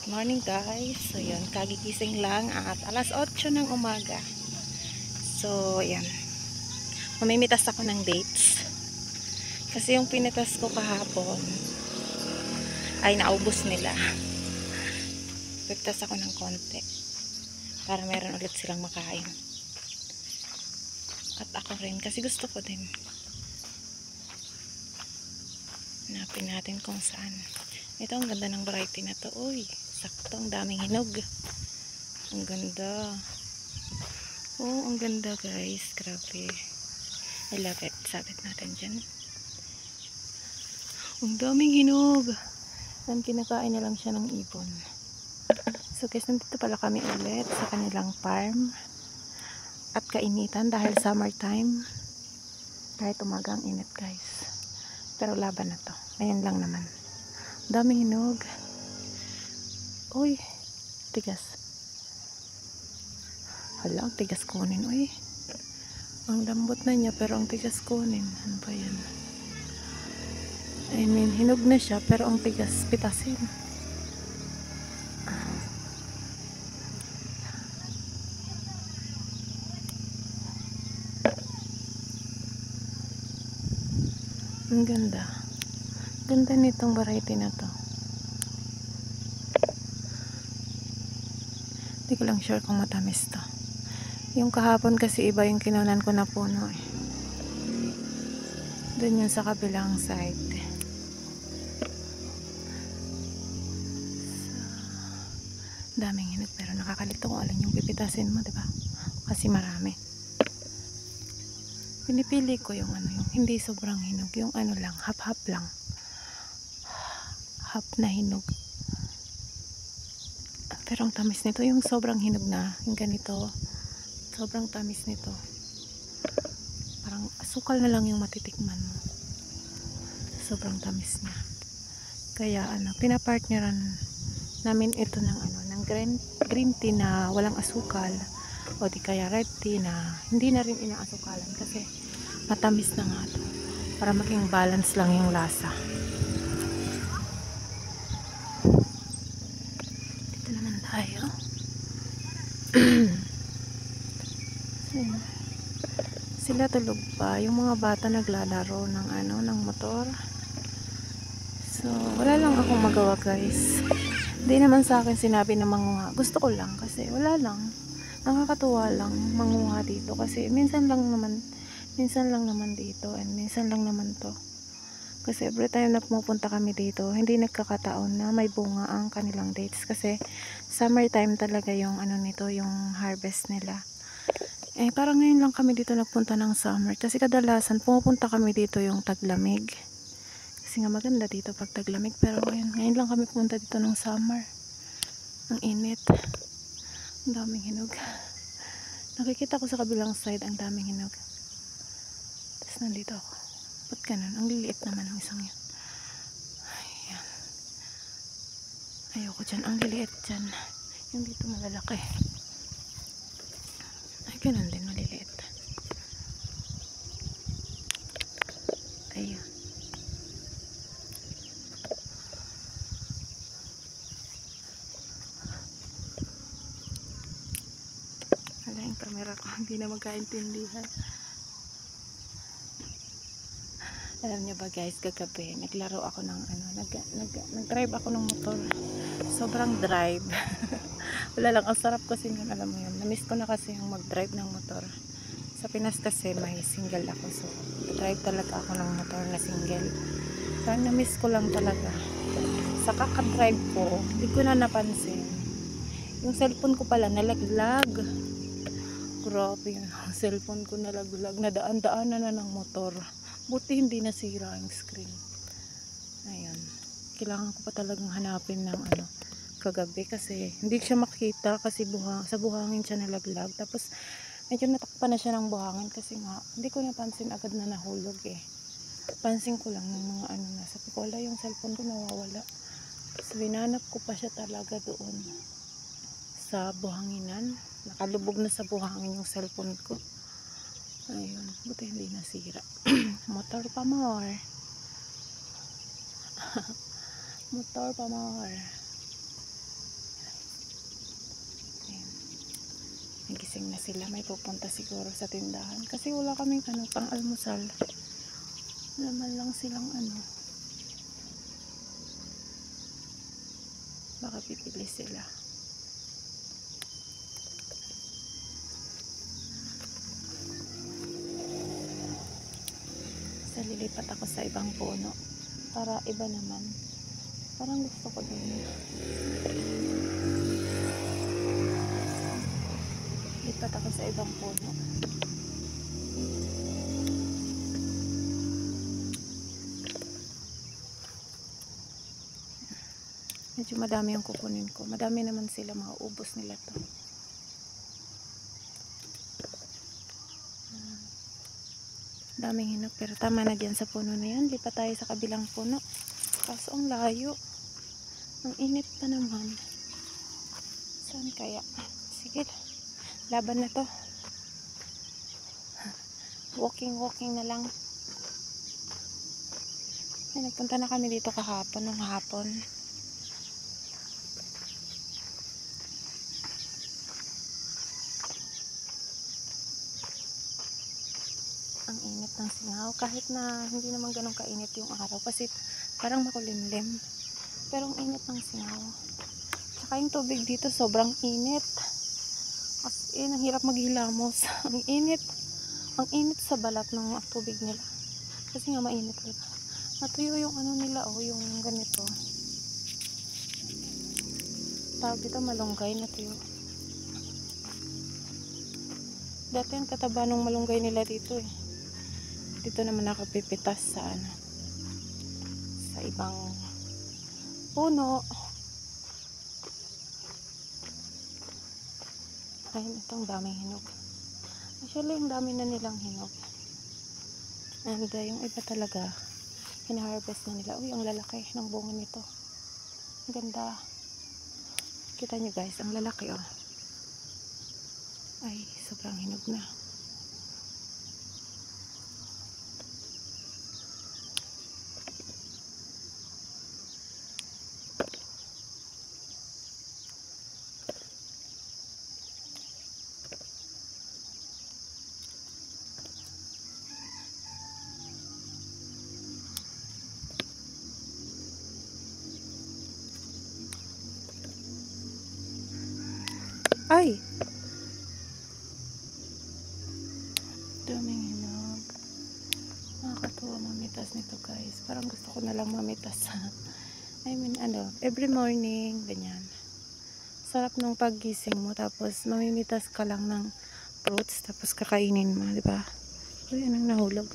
Morning guys. So yun, kagigising lang at alas 8 ng umaga. So yan, mamimitas ako ng dates. Kasi yung pinitas ko kahapon ay naubos nila. Pagtas ako ng konti para meron ulit silang makain. At ako rin kasi gusto ko din. Hanapin natin kung saan. Ito ang ganda ng variety na to. Uy, sakto, ang daming hinog. Ang ganda. Oh, ang ganda guys. Grabe. I love it. Sabit natin dyan. Ang daming hinog. Dan kinakain na lang siya ng ibon. So guys, nandito pala kami ulit sa kanilang farm. At kainitan dahil summertime. Kahit umagang init guys. Pero laban na to. Ayan lang naman. Daming hinog. Uy, tigas. Hala, ang tigas kunin. Uy, ang lambot na niya pero ang tigas kunin. Ano ba yan? I mean, hinog na siya pero ang tigas pitasin. Ang ganda. Ganda nitong variety na to. Hindi ko lang sure kung matamis to. Yung kahapon kasi iba yung kinunan ko na puno eh. Doon yun sa kabilang side. So, daming hinog pero nakakalito kung alin yung pipitasin mo, diba? Kasi marami. Pinipili ko yung ano, yung hindi sobrang hinog, yung ano lang, hap-hap lang. Hap na hinog. Pero ang tamis nito, yung sobrang hinog na, yung ganito, sobrang tamis nito. Parang asukal na lang yung matitikman mo. Sobrang tamis niya. Kaya ano, pinapartneran namin ito ng ano, ng green tea na walang asukal o di kaya red tea na hindi na rin inaasukalan kasi matamis na nga ito. Para maging balance lang yung lasa. Dito naman tayo. Sila tulog pa. Yung mga bata naglalaro ng ano, ng motor. So, wala lang akong magawa guys. Hindi naman sa akin sinabi na manguha. Gusto ko lang kasi wala lang. Nakakatuwa lang manguha dito kasi minsan lang naman dito and minsan lang naman to. Kasi every time na pumupunta kami dito, hindi nagkakataon na may bunga ang kanilang dates kasi summertime talaga yung ano nito, yung harvest nila. Eh, parang ngayon lang kami dito nagpunta ng summer. Kasi kadalasan, pumupunta kami dito yung taglamig. Kasi nga maganda dito pag taglamig. Pero ngayon lang kami pumunta dito ng summer. Ang init. Ang daming hinog. Nakikita ko sa kabilang side, ang daming hinog. Tapos nandito ako. Ba't ganun? Ang liliit naman ng isang yun. Ayan. Ayoko dyan. Ang liliit dyan. Yung dito malalaki. Ay, ganun din maliliit. Ayun. Hala, yung camera ko hindi na magkaintindihan. Alam niyo ba guys, kagabi naglaro ako ng ano, nag-drive ako ng motor. Sobrang drive. Wala lang, ang sarap kasi yun, alam mo yun. Na-miss ko na kasi yung mag-drive ng motor. Sa Pinas kasi may single ako. So, drive talaga ako ng motor na single. So, na-miss ko lang talaga. Sa kaka-drive ko, hindi ko na napansin. Yung cellphone ko pala nalaglag. Grabe yung cellphone ko nalaglag. Nadaan-daanan na ng motor. Buti hindi nasira yung screen. Ayun. Kailangan ko pa talagang hanapin ng ano, kagabi kasi hindi siya makita kasi sa buhangin siya nalaglag. Tapos medyo natakpan na siya ng buhangin kasi nga hindi ko napansin agad na nahulog eh. Pansin ko lang ng mga ano na sa pikola yung cellphone ko nawawala. So hinanap ko pa siya talaga doon sa buhanginan. Nakalubog na sa buhangin yung cellphone ko. Ayun, buti hindi nasira. Motor pa more. Motor pa more. nagising na sila. May pupunta siguro sa tindahan kasi wala kaming pang almusal. Wala man lang silang baka pipili sila. So lilipat ako sa ibang puno para iba naman. Parang gusto ko din. Lipat ako sa ibang puno. Medyo madami yung kukunin ko. Madami naman sila, mauubos nila to. Daming hinog, pero tama na dyan sa puno na yan. Lipat tayo sa kabilang puno. Kaso ang layo. Ang init pa naman. Saan kaya? Sige, laban na to. Walking na lang. Ay, nagpunta na kami dito kahapon, nung hapon. Ang init ng singaw, kahit na hindi naman ganun kainit yung araw kasi parang makulimlim, pero ang init ng singaw. Tsaka yung tubig dito sobrang init, as in ang hirap maghilamos. ang init sa balat ng tubig nila kasi nga mainit talaga. Natuyo yung nila, yung ganito tawag dito, malunggay, natuyo. Dati ang kataba ng malunggay nila dito Dito naman nakapipitas sa sa ibang puno. Ayun, itong daming hinog. Actually, ang dami na nilang hinog. And yung iba talaga, hina-harvest na nila. Uy, ang lalaki ng bunga nito. Ang ganda. Kita nyo guys, ang lalaki Ay, sobrang hinog na. Ay! Daming hinog. Nakakatuwa mamitas nito guys. Parang gusto ko na lang mamitas. I mean, every morning, ganyan. Sarap nung paggising mo, tapos mamimitas ka lang ng fruits, tapos kakainin mo, di ba? Uy, anong nahulog?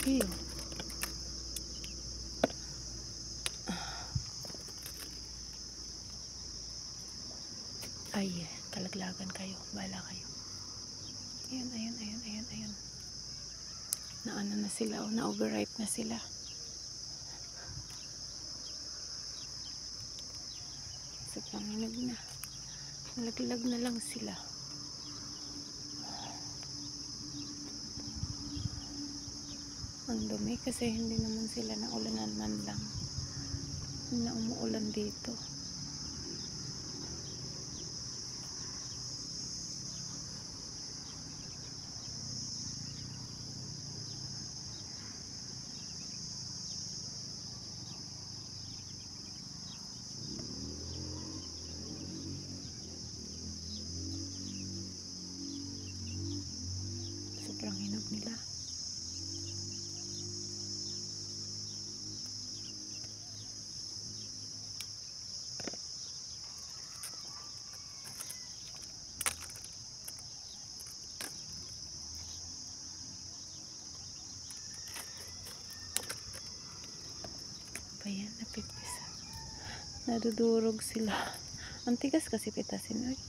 Ew. Ay, kalaglagan kayo. Bahala kayo. Ayun. Na sila, na-overripe na sila. Sobrang hinog na. Nalaglag na lang sila. Ang dumi kasi hindi naman sila naulanan man lang. Na umuulan dito. Sobrang hinog nila. Ayan, napipisa. Nadudurog sila. Ang tigas kasi pitasin. Ay,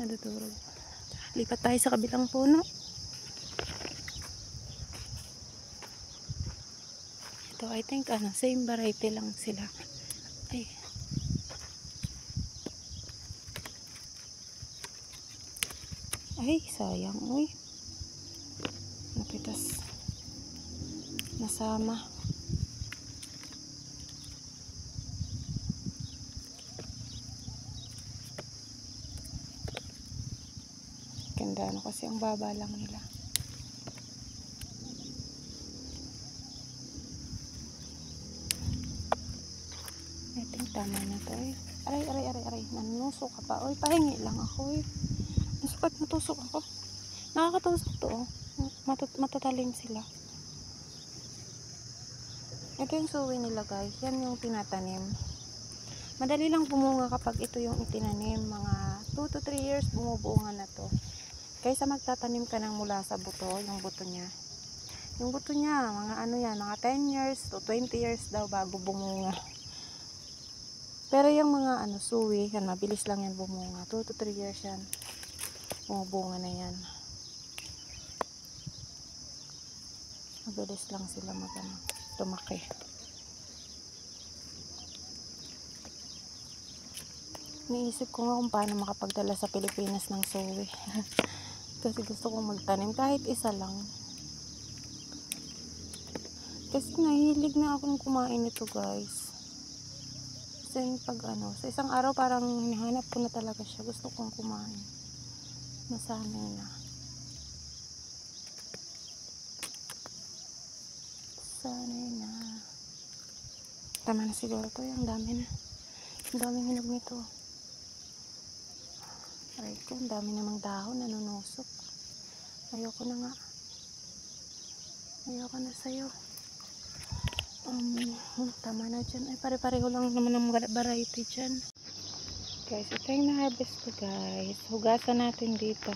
nadudurog. Lipat tayo sa kabilang puno. Ito, I think, same variety lang sila. Ay. Ay, sayang. Uy. Napitas. Nasama. magtinda ano, kasi ang baba lang nila. I think tama na to eh. Aray, nanusok ka pa. Oy, pahingi lang ako eh. Nasukat natusok ako. Nakakatusok to oh. Matatalim sila. Ito yung suwi nila guys. Yan yung tinatanim. Madali lang bumunga kapag ito yung itinanim. Mga 2 to 3 years bumubunga na to. Kaysa magtatanim ka ng mula sa buto, yung buto niya. Yung buto niya, mga ano yan, mga 10 years to 20 years daw bago bumunga. Pero yung mga ano, suwi, yan, mabilis lang yan bumunga. 2 to 3 years yan. Bumubunga na yan. Mabilis lang sila tumaki. Niisip ko nga kung paano makapagdala sa Pilipinas ng suwi. Kasi gusto kong magtanim kahit isa lang. Kasi nahilig na akong kumain nito guys. Kasi pag ano, sa isang araw parang hinahanap ko na talaga siya. Gusto kong kumain. Nasanay na. Sanay na. Tama na siguro to. Ang dami na. Ang daming hinog nito. Aray ko, ang dami namang dahon. Nanunusok. Ayoko na nga. Ayoko na sa'yo. Tama na dyan. Ay, pare-pareho lang naman ang variety dyan. Guys, ito yung na-harvest ko guys. Hugasan natin dito.